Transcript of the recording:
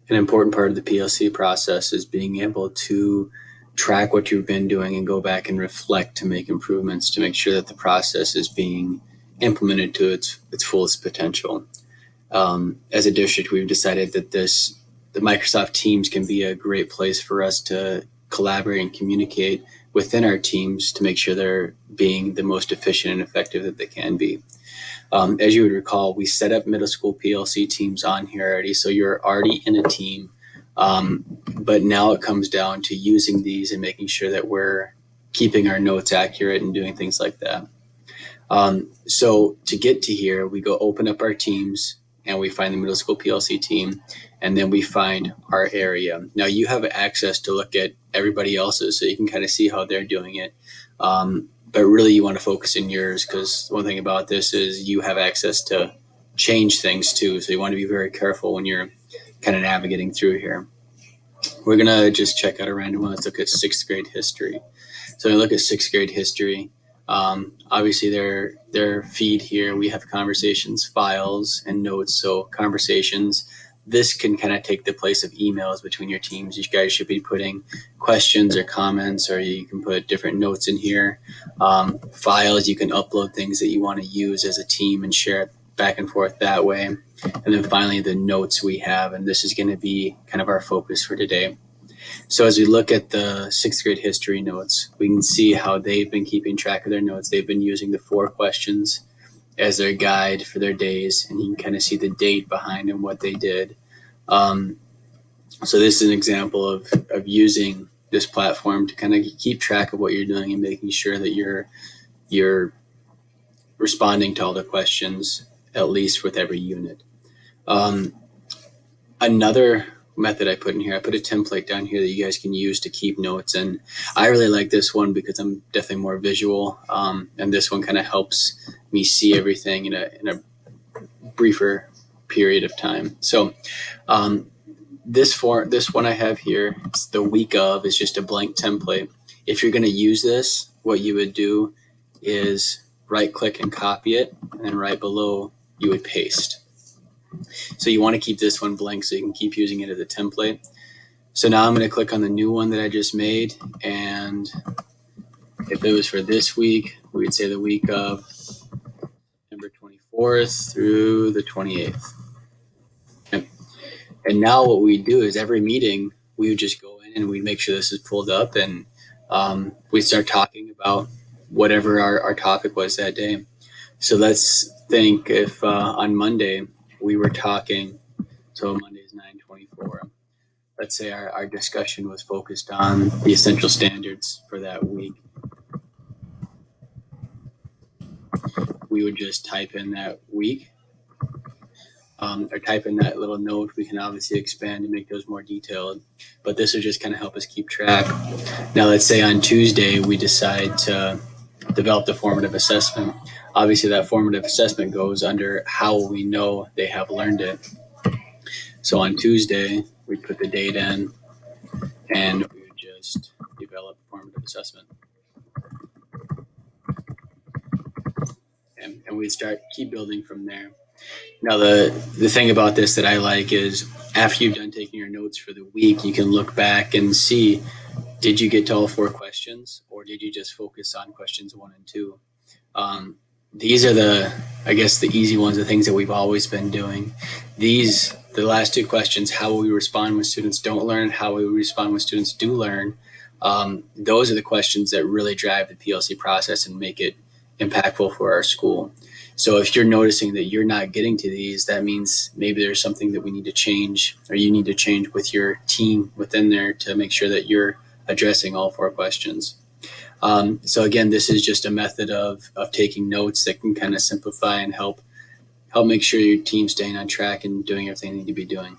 an important part of the PLC process is being able to track what you've been doing and go back and reflect to make improvements to make sure that the process is being implemented to its fullest potential. As a district, we've decided that the Microsoft Teams can be a great place for us to collaborate and communicate within our teams to make sure they're being the most efficient and effective that they can be. As you would recall, we set up middle school PLC teams on here already, so you're already in a team. But now it comes down to using these and making sure that we're keeping our notes accurate and doing things like that. So to get to here, we go open up our teams and we find the middle school PLC team, and then we find our area. Now you have access to look at everybody else's, so you can kind of see how they're doing it. But really you want to focus in yours, because one thing about this is you have access to change things too. So you want to be very careful when you're kind of navigating through here. We're going to just check out a random one. Let's look at 6th grade history. So when we look at 6th grade history, obviously their feed here, we have conversations, files, and notes. So conversations, this can kind of take the place of emails between your teams. You guys should be putting questions or comments, or you can put different notes in here. Files, you can upload things that you want to use as a team and share it back and forth that way. And then finally the notes we have, and this is going to be kind of our focus for today. So as we look at the 6th grade history notes, we can see how they've been keeping track of their notes. They've been using the 4 questions as their guide for their days, and you can kind of see the date behind and what they did. So this is an example of using this platform to kind of keep track of what you're doing and making sure that you're responding to all the questions, at least with every unit. Another method I put in here, I put a template down here that you guys can use to keep notes, and I really like this one because I'm definitely more visual, and this one kind of helps me see everything in a briefer period of time. So this one I have here, it's the week of, is just a blank template. If you're going to use this, what you would do is right click and copy it, and then right below you would paste. So you want to keep this one blank so you can keep using it as a template. So now I'm going to click on the new one that I just made, and if it was for this week, we would say the week of September 24th through the 28th. Okay. And now what we do is every meeting, we would just go in and we make sure this is pulled up, and we start talking about whatever our topic was that day. So let's think if on Monday we were talking, so Monday is 9/24. Let's say our discussion was focused on the essential standards for that week. We would just type in that week, or type in that little note. We can obviously expand and make those more detailed, but this would just kind of help us keep track. Now, let's say on Tuesday we decide to develop the formative assessment. Obviously, that formative assessment goes under how we know they have learned it. So on Tuesday, we put the date in, and we would just develop formative assessment. And we keep building from there. Now, the thing about this that I like is after you've done taking your notes for the week, you can look back and see, did you get to all 4 questions, or did you just focus on questions 1 and 2? These are the easy ones, the things that we've always been doing. The last 2 questions, how will we respond when students don't learn, how will we respond when students do learn, those are the questions that really drive the PLC process and make it impactful for our school. So if you're noticing that you're not getting to these, that means maybe there's something that we need to change, or you need to change with your team within there to make sure that you're addressing all 4 questions. So again, this is just a method of taking notes that can kind of simplify and help make sure your team's staying on track and doing everything they need to be doing.